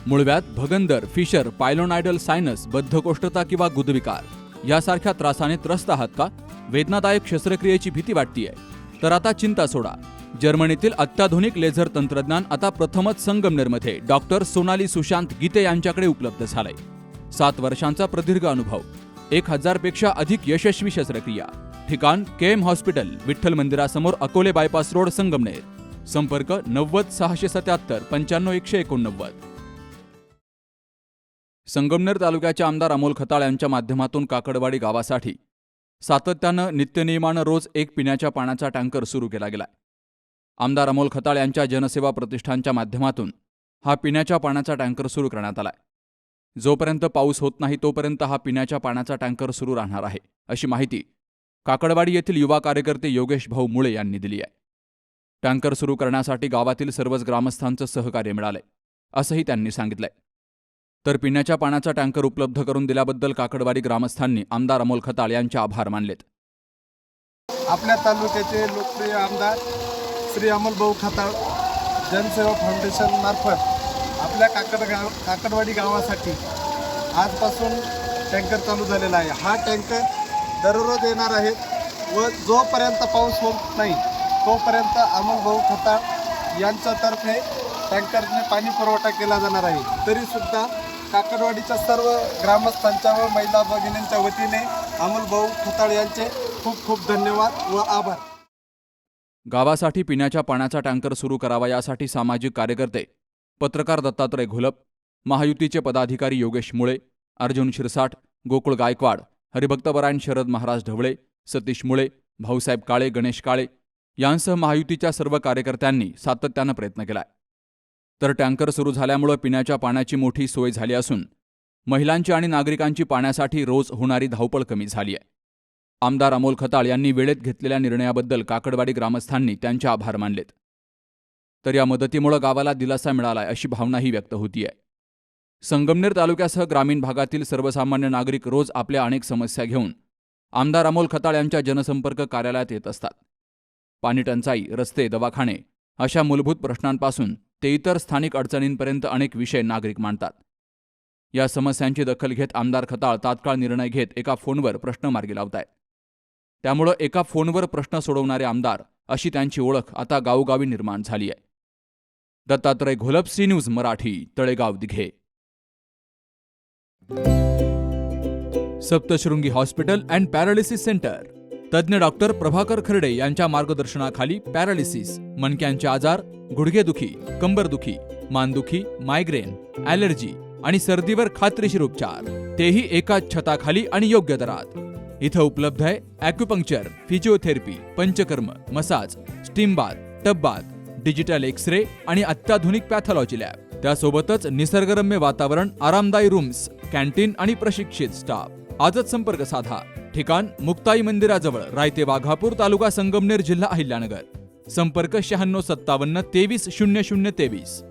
मूळव्याध, भगंदर, fissure, पायलोनायडल sinus, बद्धकोष्ठता किंवा गुदविकार यासारख्या त्रासाने त्रस्त आहात का? वेदनादायक शस्त्रक्रियेची भीती वाटतेय? तर आता चिंता सोडा. जर्मनीतील अत्याधुनिक लेझर तंत्रज्ञान आता प्रथमच संगमनेरमध्ये डॉक्टर सोनाली सुशांत गीते यांच्याकडे उपलब्ध झालंय. 7 वर्षांचा प्रदीर्घ अनुभव, 1000 पेक्षा अधिक यशस्वी शस्त्रक्रिया. ठिकाण केएम हॉस्पिटल, विठ्ठल मंदिरासमोर, अकोले बायपास रोड, संगमनेर. संपर्क 90 677 95 189. संगमनेर तालुक्याचे आमदार अमोल खताळ यांच्या माध्यमातून काकडवाडी गावासाठी सातत्यानं नित्यनियमानं रोज एक पिण्याच्या पाण्याचा टँकर सुरू केला गेलाय. आमदार अमोल खताळ यांच्या जनसेवा प्रतिष्ठानच्या माध्यमातून हा पिण्याच्या पाण्याचा टँकर सुरू करण्यात आलाय. जोपर्यंत पाऊस होत नाही तोपर्यंत हा पिण्याच्या पाण्याचा टँकर सुरू राहणार आहे, अशी माहिती काकडवाडी येथील युवा कार्यकर्ते योगेश भाऊ मुळे यांनी दिली आहे. टँकर सुरू करण्यासाठी गावातील सर्वच ग्रामस्थांचं सहकार्य मिळालंय, असंही त्यांनी सांगितलंय. तर पिण्याच्या पाण्याचा टँकर उपलब्ध करून दिल्याबद्दल काकडवाडी ग्रामस्थांनी आमदार अमोल खताळ यांचे आभार मानलेत. आपल्या तालुक्याचे लोकप्रिय आमदार श्री अमोल भाऊ खताळ जनसेवा फाउंडेशन मार्फत आपल्या काकडवाडी गावासाठी आजपासून टँकर चालू झालेला आहे. हा टँकर दररोज येणार आहे व जोपर्यंत पाऊस होत नाही तोपर्यंत अमोल भाऊ खताळ यांच्यातर्फे टँकरने पाणी पुरवठा केला जाणार आहे. तरीसुद्धा काकडवाडीच्या सर्व ग्रामस्थांच्या व महिला भगिनींच्या वतीने अमोल भाऊ खताळ यांचे खूप खूप धन्यवाद व आभार. गावासाठी पिण्याच्या पाण्याचा टँकर सुरू करावा यासाठी सामाजिक कार्यकर्ते पत्रकार दत्तात्रय घोलप, महायुतीचे पदाधिकारी योगेश मुळे, अर्जुन शिरसाट, गोकुळ गायकवाड, हरिभक्तपरायण शरद महाराज ढवळे, सतीश मुळे, भाऊसाहेब काळे, गणेश काळे यांसह महायुतीच्या सर्व कार्यकर्त्यांनी सातत्यानं प्रयत्न केलाय. तर टँकर सुरू झाल्यामुळे पिण्याच्या पाण्याची मोठी सोय झाली असून महिलांची आणि नागरिकांची पाण्यासाठी रोज होणारी धावपळ कमी झाली आहे. आमदार अमोल खताळ यांनी वेळेत घेतलेल्या निर्णयाबद्दल काकडवाडी ग्रामस्थांनी त्यांचे आभार मानलेत. तर या मदतीमुळे गावाला दिलासा मिळालाय अशी भावनाही व्यक्त होतीये. संगमनेर तालुक्यासह ग्रामीण भागातील सर्वसामान्य नागरिक रोज आपल्या अनेक समस्या घेऊन आमदार अमोल खताळ यांच्या जनसंपर्क कार्यालयात येत असतात. पाणी टंचाई, रस्ते, दवाखाने अशा मूलभूत प्रश्नांपासून ते इतर स्थानिक अडचणींपर्यंत अनेक विषय नागरिक मांडतात. या समस्यांची दखल घेत आमदार खताळ तात्काळ निर्णय घेत एका फोनवर प्रश्न मार्गी लावतायत. त्यामुळं एका फोनवर प्रश्न सोडवणारे आमदार अशी त्यांची ओळख आता गावोगावी निर्माण झाली आहे. Dattatray Gholap, C News Marathi, Talegaon, Dighe. Saptashrungi hospital and paralysis centre. तज्ज्ञ डॉक्टर प्रभाकर खर्डे यांच्या मार्गदर्शनाखाली पॅरालिसिस, मणक्यांचे आजार, गुडघेदुखी, कंबरदुखी, मानदुखी, मायग्रेन, ॲलर्जी आणि सर्दीवर खात्रीशीर उपचार, तेही एकाच छताखाली आणि योग्य दरात. इथं उपलब्ध आहे acupuncture, physiotherapy, panchakarma, massage, steam bath, tub bath, digital X-ray आणि अत्याधुनिक पॅथॉलॉजी लॅब. त्यासोबतच निसर्गरम्य वातावरण, आरामदायी रूम्स, कॅन्टीन आणि प्रशिक्षित स्टाफ. आजच संपर्क साधा. ठिकाण मुक्ताई मंदिराजवळ, रायते वाघापूर, तालुका संगमनेर, जिल्हा अहिल्यानगर. संपर्क 9657 23 0023.